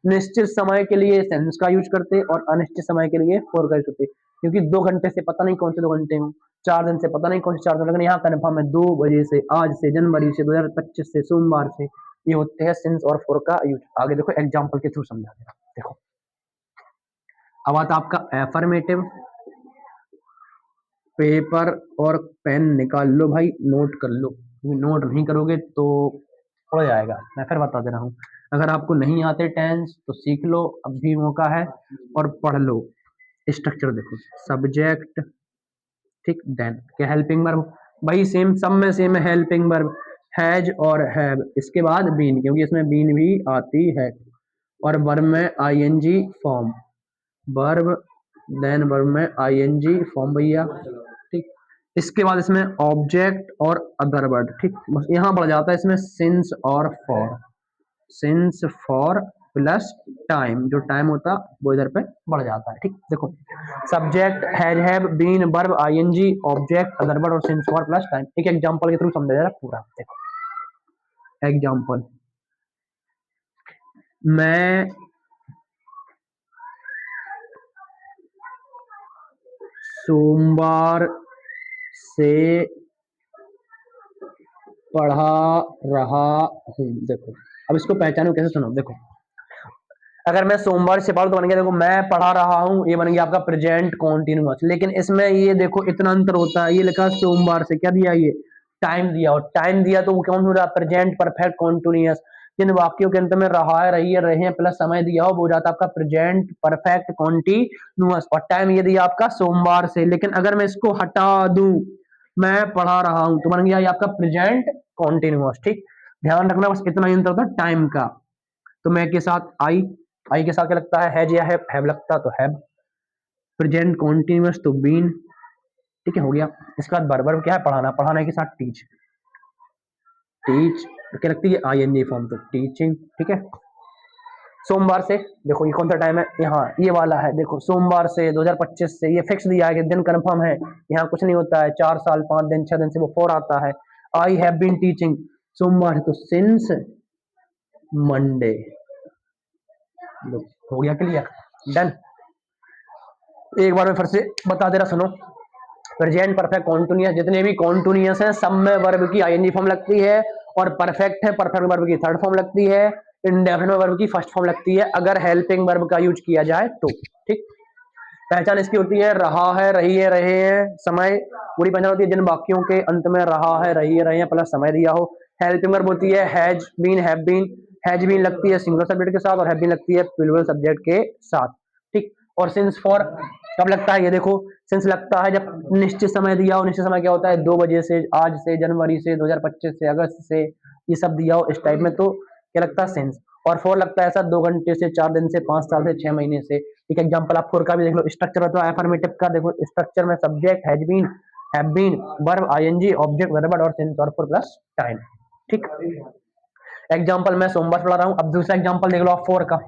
निश्चित समय के लिए सिंस का यूज करते हैं और अनिश्चित समय के लिए फॉर का यूज करते हैं, क्योंकि 2 घंटे से पता नहीं कौन से 2 घंटे हो, 4 दिन से पता नहीं कौन से 4 दिन, लेकिन यहाँ कन्फर्म है 2 बजे से, आज से, जनवरी से, 2025 से, सोमवार से, ये होते हैं सिंस और फॉर का यूज। आगे देखो एग्जाम्पल के थ्रू समझा देगा, देखो। अब आता आपका एफर्मेटिव। पेपर और पेन निकाल लो भाई, नोट कर लो, नोट नहीं करोगे तो उड़ जाएगा। मैं फिर बता दे रहा हूँ, अगर आपको नहीं आते टेंस तो सीख लो, अब भी मौका है, और पढ़ लो। स्ट्रक्चर देखो, सब्जेक्ट, ठीक, देन क्या, हेल्पिंग वर्ब, भाई सेम, सब में सेम है, हेल्पिंग वर्ब हैज और हैव, इसके बाद बीन, क्योंकि इसमें बीन भी आती है, और वर्ब में ING form, verb then verb में आईएनजी फॉर्म भैया, ठीक। इसके बाद इसमें ऑब्जेक्ट और अदर वर्ड, ठीक। बस यहाँ बढ़ जाता है इसमें सिंस और for, since for plus time, जो टाइम होता वो इधर पे बढ़ जाता है, ठीक। देखो subject has have been verb ING object other word और सिंस फॉर प्लस टाइम। एक एग्जांपल के थ्रू समझा जा रहा पूरा, देखो एग्जांपल। मैं सोमवार से पढ़ा रहा हूँ। देखो अब इसको पहचानो कैसे, सुनो। देखो अगर मैं सोमवार से पढ़ा तो बन गया, देखो मैं पढ़ा रहा हूँ, ये बन गया आपका प्रेजेंट कॉन्टिन्यूअस। लेकिन इसमें ये देखो इतना अंतर होता है, ये लिखा सोमवार से, क्या दिया, ये टाइम दिया, और टाइम दिया तो वो कौन हो रहा, प्रेजेंट परफेक्ट कॉन्टिन्यूअस। जिन वाक्यों के अंत में रहा है, रही है, रहे हैं प्लस समय दिया हो वो हो जाता है आपका प्रेजेंट परफेक्ट कॉन्टिन्यूअस, और टाइम ये दिया आपका सोमवार से। लेकिन अगर मैं इसको हटा दूं, मैं पढ़ा रहा हूं, तो बन गया ये आपका प्रेजेंट कॉन्टिन्यूअस। ठीक, ध्यान रखना बस इतना ही अंतर होता है टाइम का। तो मैं के साथ आई के साथ क्या लगता है, हैज या हैव लगता तो हैव, प्रेजेंट कॉन्टिन्यूअस तो बीन। ठीक है, हो गया। इसके बाद वर्ब क्या है, पढ़ाना, पढ़ाने के साथ टीच, टीच क्या लगती है आईएनजी फॉर्म, तो टीचिंग। ठीक है, सोमवार से, देखो ये कौन सा टाइम है, यहाँ ये वाला है, देखो सोमवार से 2025 से, ये फिक्स दिया है कि दिन कंफर्म है, यहाँ कुछ नहीं होता है, 4 साल 5 दिन 6 दिन से वो 4 आता है। आई हैव बीन टीचिंग सोमवार से, तो सिंस मंडे। हो गया क्लियर, डन। एक बार मैं फिर से बता दे रहा, सुनो। प्रेजेंट परफेक्ट कॉन्टिन्यूअस, जितने भी कॉन्टिन्यूअस हैं सब में वर्ब की आईएनजी फॉर्म लगती है, और परफेक्ट है, परफेक्ट वर्ब की थर्ड फॉर्म लगती है, इंडेफिनिट वर्ब की फर्स्ट फॉर्म लगती है, अगर हेल्पिंग वर्ब का यूज किया जाए तो। ठीक, पहचान इसकी होती है रहा है, रही है, रहे हैं, समय। पूरी पहचान होती है जिन वाक्यों के अंत में रहा है, रही है, रहे हैं प्लस समय दिया हो। हेल्पिंग वर्ब होती है has been, have been. Has been लगती है सिंगुलर सब्जेक्ट के साथ, और हैव बीन लगती है प्लूरल सब्जेक्ट के साथ। ठीक, और सिंस फॉर कब लगता है, ये देखो, सिंस लगता है जब निश्चित समय दिया हो। निश्चित समय क्या होता है, 2 बजे से, आज से, जनवरी से, 2025 से, अगस्त से, ये सब दिया हो इस टाइप में, तो क्या लगता है, सिंस। और फॉर लगता है ऐसा 2 घंटे से, 4 दिन से, 5 साल से, 6 महीने से। ठीक है, एग्जांपल आप फॉर का भी देख लो, स्ट्रक्चर होता है अफर्मेटिव का, देखो स्ट्रक्चर में subject has been, have been, verb ING, object verb और सिंस और फॉर प्लस टाइम। ठीक, एग्जांपल मैं सोमवार पढ़ा रहा हूं, अब दूसरा एग्जांपल देख लो आप फॉर का,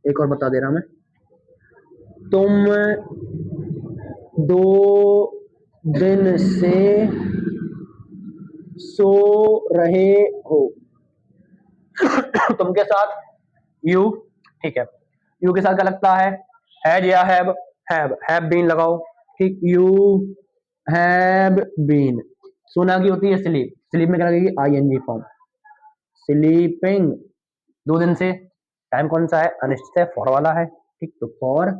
एक और बता दे रहा मैं। तुम 2 दिन से सो रहे हो, तुम के साथ यू। ठीक है, यू के साथ क्या लगता है, हैज या हैव बीन लगाओ। ठीक, यू हैव बीन। सोना की होती है स्लीप, स्लीप में क्या लगेगी आईएनजी फॉर्म, स्लीपिंग। 2 दिन से, टाइम कौन सा है, अनिश्चित है, फॉर वाला है। ठीक, तो फॉर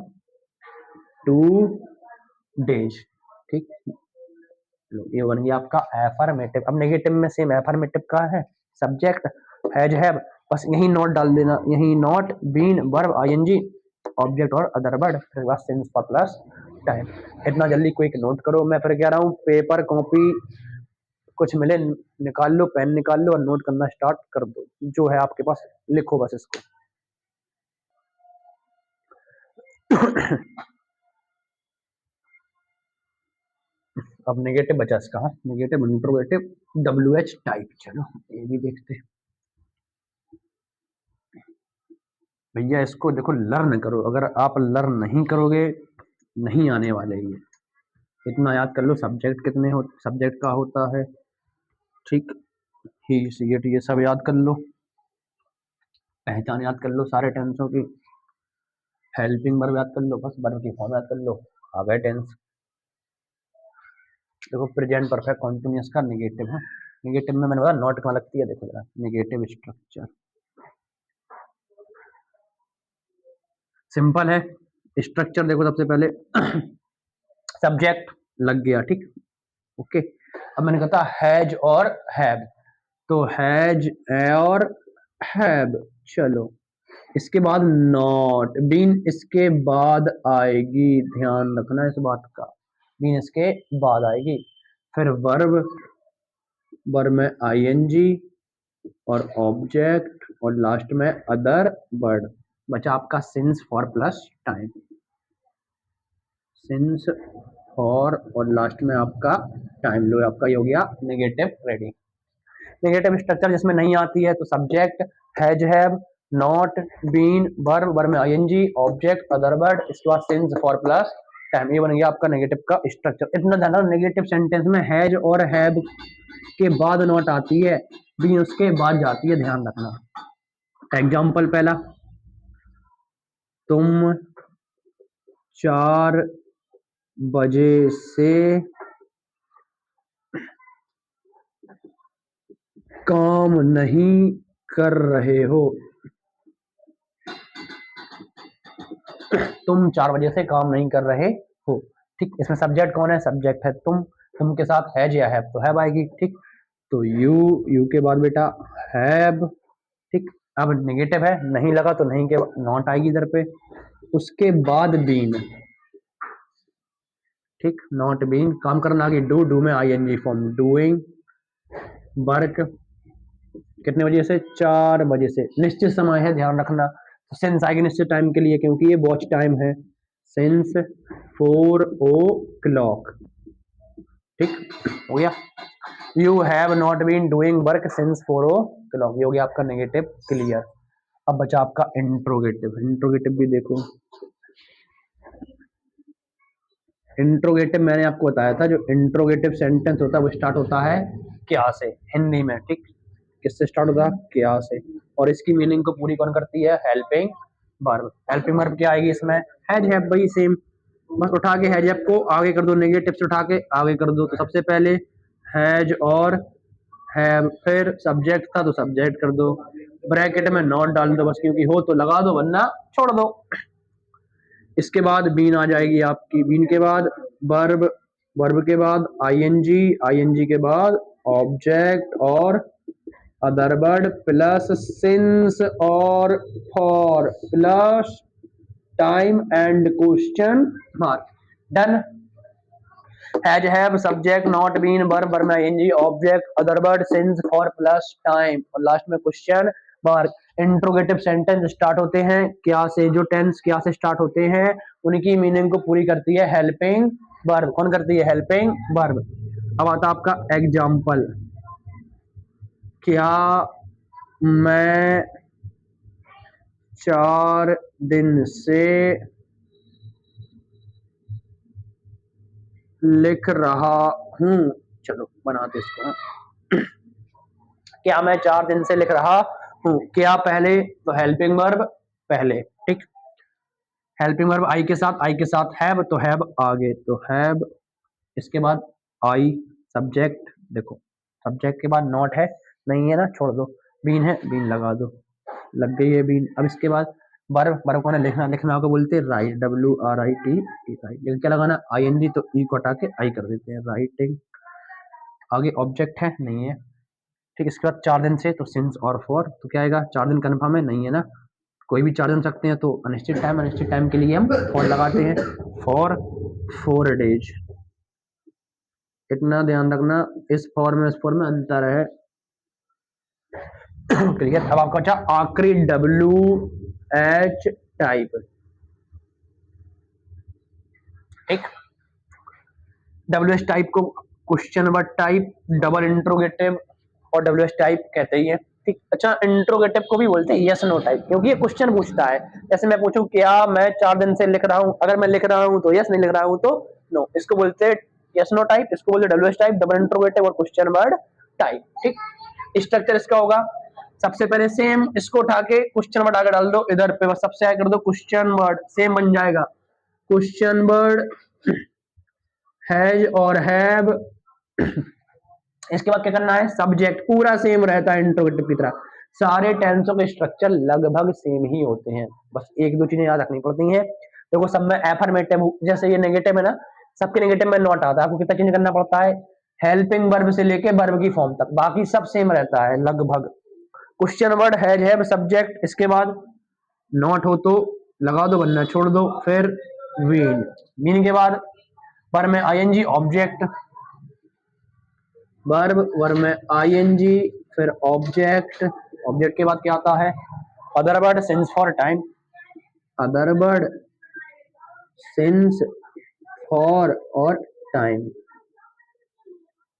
2 डेज। ठीक, ये बन गया आपका एफर्मेटिव। अब नेगेटिव में सेम एफर्मेटिव का है, सब्जेक्ट हैज हैव, बस यही नोट डाल देना, यही not been verb ING object और अदर वर्ड, फिर बस सिंस फॉर प्लस टाइम। इतना जल्दी क्विक नोट करो, मैं फिर कह रहा हूँ पेपर कॉपी कुछ मिले निकाल लो, पेन निकाल लो और नोट करना स्टार्ट कर दो, जो है आपके पास लिखो बस इसको। अब नेगेटिव बचा इसका, नेगेटिव इंट्रोगेटिव WH टाइप, चलो ये भी देखते हैं। भैया इसको देखो लर्न करो, अगर आप लर्न नहीं करोगे नहीं आने वाले ये। इतना याद कर लो, सब्जेक्ट कितने हो, सब्जेक्ट का होता है, ठीक, ही सी ये सब याद कर लो, पहचान याद कर लो सारे टेंसों की, हेल्पिंग वर्ब याद कर लो, बस वर्ब की फॉर्म याद कर लो, आ गए टेंस। देखो प्रेजेंट परफेक्ट कॉन्टिन्यूअस का नेगेटिव है, नेगेटिव में मैंने बोला नॉट कहाँ लगती है, देखो जरा, नेगेटिव स्ट्रक्चर सिंपल है। स्ट्रक्चर देखो, सबसे पहले सब्जेक्ट लग गया, ठीक, ओके। अब मैंने कहा हैज और हैव, तो हैज और हैव, चलो इसके बाद नॉट, बीन इसके बाद आएगी, ध्यान रखना इस बात का, बीन इसके बाद आएगी। फिर वर्ब, वर्ब में आईएनजी और ऑब्जेक्ट, और लास्ट में अदर वर्ड। बचा आपका since for plus time, since for और लास्ट में आपका टाइम। लो आपका ये हो गया नेगेटिव रेडी। नेगेटिव स्ट्रक्चर जिसमें नहीं आती है तो subject has have, not, been, verb, verb में आईएनजी, ऑब्जेक्ट, अदर वर्ड, इसके बाद सिंस फॉर प्लस टाइम। ये बन गया आपका नेगेटिव का स्ट्रक्चर। इतना ध्यान रखना, नेगेटिव सेंटेंस में हैज और हैव के बाद नॉट आती है, बीन उसके बाद जाती है, ध्यान रखना। एग्जाम्पल पहला, तुम 4 बजे से काम नहीं कर रहे हो, तुम 4 बजे से काम नहीं कर रहे हो, ठीक। इसमें सब्जेक्ट कौन है, सब्जेक्ट है तुम के साथ हैज या हैव, तो हैव आएगी, ठीक। तो यू के बाद बेटा हैव, ठीक, अब नेगेटिव है, नहीं लगा तो नहीं के नॉट आएगी इधर पे। उसके बाद बीन, ठीक, नॉट बीन, काम करना आगे डू, डू में आईएनजी फॉर्म, डूइंग वर्क कितने बजे से, 4 बजे से, निश्चित समय है ध्यान रखना, तो सिंस आएगी निश्चित टाइम के लिए क्योंकि ये वॉच टाइम है, सिंस 4 o'clock, ठीक हो गया। You have not been doing work since 4 o'clock, ये हो गया आपका नेगेटिव क्लियर। अब बचा आपका इंट्रोगेटिव, इंट्रोगेटिव भी देखो। इंट्रोगेटिव मैंने आपको बताया था, जो इंट्रोगेटिव सेंटेंस होता है वो स्टार्ट होता है क्या से, हिंदी में, ठीक, किससे स्टार्ट होता है, क्या से, और इसकी मीनिंग को पूरी कौन करती है, हेल्पिंग वर्ब। हेल्पिंग वर्ब क्या आएगी इसमें, हैज हैव, भाई सेम, बस उठा के हैज हैव को आगे कर दो, नेगेटिव से उठा के आगे कर दो, तो सबसे पहले हैज और हैव, फिर सब्जेक्ट था तो सब्जेक्ट कर दो, ब्रैकेट में नॉट डाल दो बस, क्योंकि हो तो लगा दो वरना छोड़ दो। इसके बाद बीन आ जाएगी आपकी, बीन के बाद वर्ब, वर्ब के बाद आईएनजी, आईएनजी के बाद ऑब्जेक्ट और अदर वर्ड प्लस सिंस और for plus time and question mark, done. Has have subject, not been verb, verb में ING, object other word since for plus time और last में question mark. Interrogative sentence start होते हैं क्या से, जो tense क्या से स्टार्ट होते हैं उनकी मीनिंग को पूरी करती है हेल्पिंग वर्ब। कौन करती है, हेल्पिंग वर्ब। अब आता आपका एग्जाम्पल, क्या मैं 4 दिन से लिख रहा हूं, चलो बनाते इसको। क्या मैं 4 दिन से लिख रहा हूं, क्या पहले तो हेल्पिंग वर्ब पहले, ठीक, हेल्पिंग वर्ब आई के साथ, आई के साथ हैव तो हैव आगे, तो हैव, इसके बाद आई सब्जेक्ट, देखो सब्जेक्ट के बाद नॉट है, नहीं है ना छोड़ दो, बीन है बीन लगा दो, लग गई है बीन। अब इसके बाद वर्ब, वर्ब को ना लिखना, लिखना को बोलते हैं राइट, WRIT, लेकिन क्या लगाना, ING, तो ई को हटा के आई कर देते हैं, राइटिंग। आगे ऑब्जेक्ट है, नहीं है, ठीक, इसके बाद 4 दिन से तो सिंस और फॉर, तो क्या आएगा, 4 दिन कन्फर्म है, नहीं है ना, कोई भी 4 दिन सकते हैं, तो अनिश्चित टाइम, अनिश्चित टाइम के लिए हम फॉर लगाते हैं, फॉर 4 days। इतना ध्यान रखना, इस फॉर में इस फॉर में अंतर है, क्लियर। अब आपका अच्छा आखिरी WH टाइप, ठीक, WH टाइप को question word type, double interrogative और WH टाइप कहते हैं, ठीक। अच्छा, इंट्रोगेटिव को भी बोलते हैं यस नो टाइप, क्योंकि ये क्वेश्चन पूछता है, जैसे मैं पूछूं क्या मैं 4 दिन से लिख रहा हूं, अगर मैं लिख रहा हूं तो यस, नहीं लिख रहा हूं तो नो, इसको बोलते हैं यस नो टाइप, इसको बोलते हैं WH टाइप, डबल इंट्रोगेटिव और क्वेश्चन वर्ड टाइप, ठीक। स्ट्रक्चर इसका होगा, सबसे पहले सेम इसको उठा के क्वेश्चन वर्ड आगे डाल दो इधर पे, बस सबसे आगे कर दो क्वेश्चन वर्ड, सेम बन जाएगा, क्वेश्चन वर्ड हैज और हैव। इसके बाद क्या करना है, सब्जेक्ट पूरा सेम रहता है इंट्रोगेटिव की तरह, सारे टेंसों के स्ट्रक्चर लगभग सेम ही होते हैं, बस एक दो चीजें याद रखनी पड़ती हैं। देखो सब में एफर्मेटिव, जैसे ये नेगेटिव है ना, सबके नेगेटिव में नॉट आता है, आपको कितना चेंज करना पड़ता है, हेल्पिंग वर्ब से लेके वर्ब की फॉर्म तक, बाकी सब सेम रहता है लगभग। Question word has have subject, इसके बाद नॉट हो तो लगा दो वरना छोड़ दो, फिर वीन, मीन के बाद वर्ब में आईएनजी ऑब्जेक्ट, वर्ब में आईएनजी, फिर ऑब्जेक्ट, ऑब्जेक्ट के बाद क्या आता है, other word since for time, other word since for और टाइम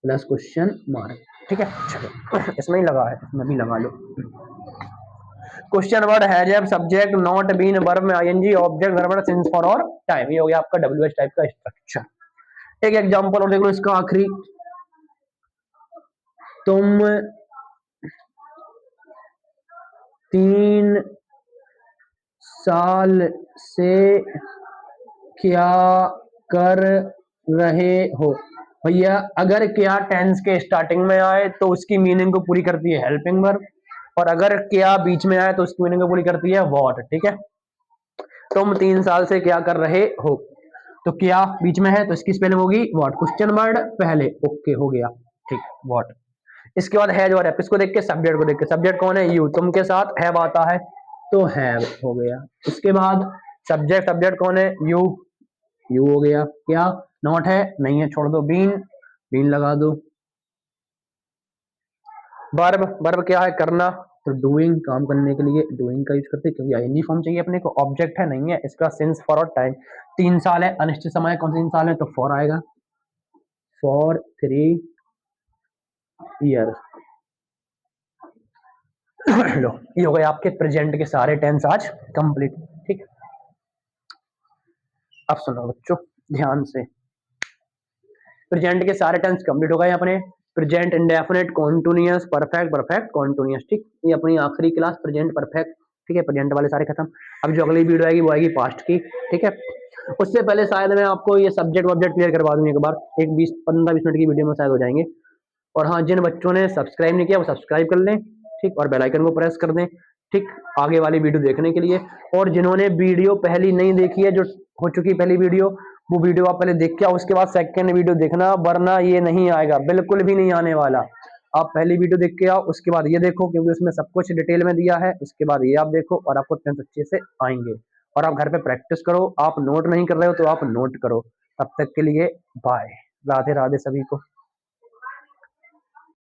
प्लस क्वेश्चन मार्क, ठीक है। चलो इसमें ही लगा है, इसमें भी लगा लो। Question word has have subject, not been, verb में ING, object, other word since for और टाइम, ये हो गया आपका WH टाइप का स्ट्रक्चर। एक एग्जांपल और देख लो इसका आखिरी, तुम 3 साल से क्या कर रहे हो, भैया अगर क्या टेंस के स्टार्टिंग में आए तो उसकी मीनिंग को पूरी करती है हेल्पिंग वर्ब, और अगर क्या बीच में आए तो उसकी मीनिंग को पूरी करती है व्हाट, ठीक है। तुम 3 साल से क्या कर रहे हो, तो क्या बीच में है तो इसकी स्पेलिंग होगी व्हाट, क्वेश्चन वर्ड पहले, ओके हो गया, ठीक, व्हाट। इसके बाद हैज और इसको देख के सब्जेक्ट को देख के, सब्जेक्ट कौन है, यू, तुम के साथ हैव आता है तो हैव हो गया। उसके बाद सब्जेक्ट, सब्जेक्ट कौन है, यू, यू हो गया। क्या नॉट है, नहीं है, छोड़ दो, बीन, बीन लगा दो। वर्ब, वर्ब क्या है, करना, तो डूइंग, काम करने के लिए डूइंग का यूज करते हैं क्योंकि आईएनजी फॉर्म चाहिए अपने को, ऑब्जेक्ट है, नहीं है, इसका सिंस फॉर और टाइम, 3 साल है, अनिश्चित समय कौन से 3 साल है, तो फॉर आएगा, फॉर 3 ईयर। लो, ये हो गए आपके प्रेजेंट के सारे टेंस आज कंप्लीट। ठीक, अब सुनो बच्चों ध्यान से, प्रेजेंट के सारे टेंस कंप्लीट हो गए अपने, present indefinite continuous perfect perfect continuous. ठीक, ये अपनी आखिरी क्लास प्रेजेंट परफेक्ट। ठीक है, प्रेजेंट वाले सारे खत्म। अब जो अगली वीडियो आएगी वो आएगी पास्ट की। ठीक है, उससे पहले शायद मैं आपको ये सब्जेक्ट वब्जेक्ट क्लियर करवा दूंगी एक बार, एक 20-15-20 मिनट की वीडियो में शायद हो जाएंगे। और हाँ, जिन बच्चों ने सब्सक्राइब नहीं किया वो सब्सक्राइब कर लें। ठीक, और बेल आइकन को प्रेस कर दें। ठीक, आगे वाली वीडियो देखने के लिए। और जिन्होंने वीडियो पहली नहीं देखी है, जो हो चुकी पहली वीडियो, वो वीडियो आप पहले देख के आओ, उसके बाद सेकंड वीडियो देखना, वरना ये नहीं आएगा, बिल्कुल भी नहीं आने वाला। आप पहली वीडियो देख के आओ, उसके बाद ये देखो क्योंकि उसमें सब कुछ डिटेल में दिया है, उसके बाद ये आप देखो और आपको टेंस अच्छे से आएंगे। और आप घर पे प्रैक्टिस करो, आप नोट नहीं कर रहे हो तो आप नोट करो। तब तक के लिए बाय, राधे राधे सभी को।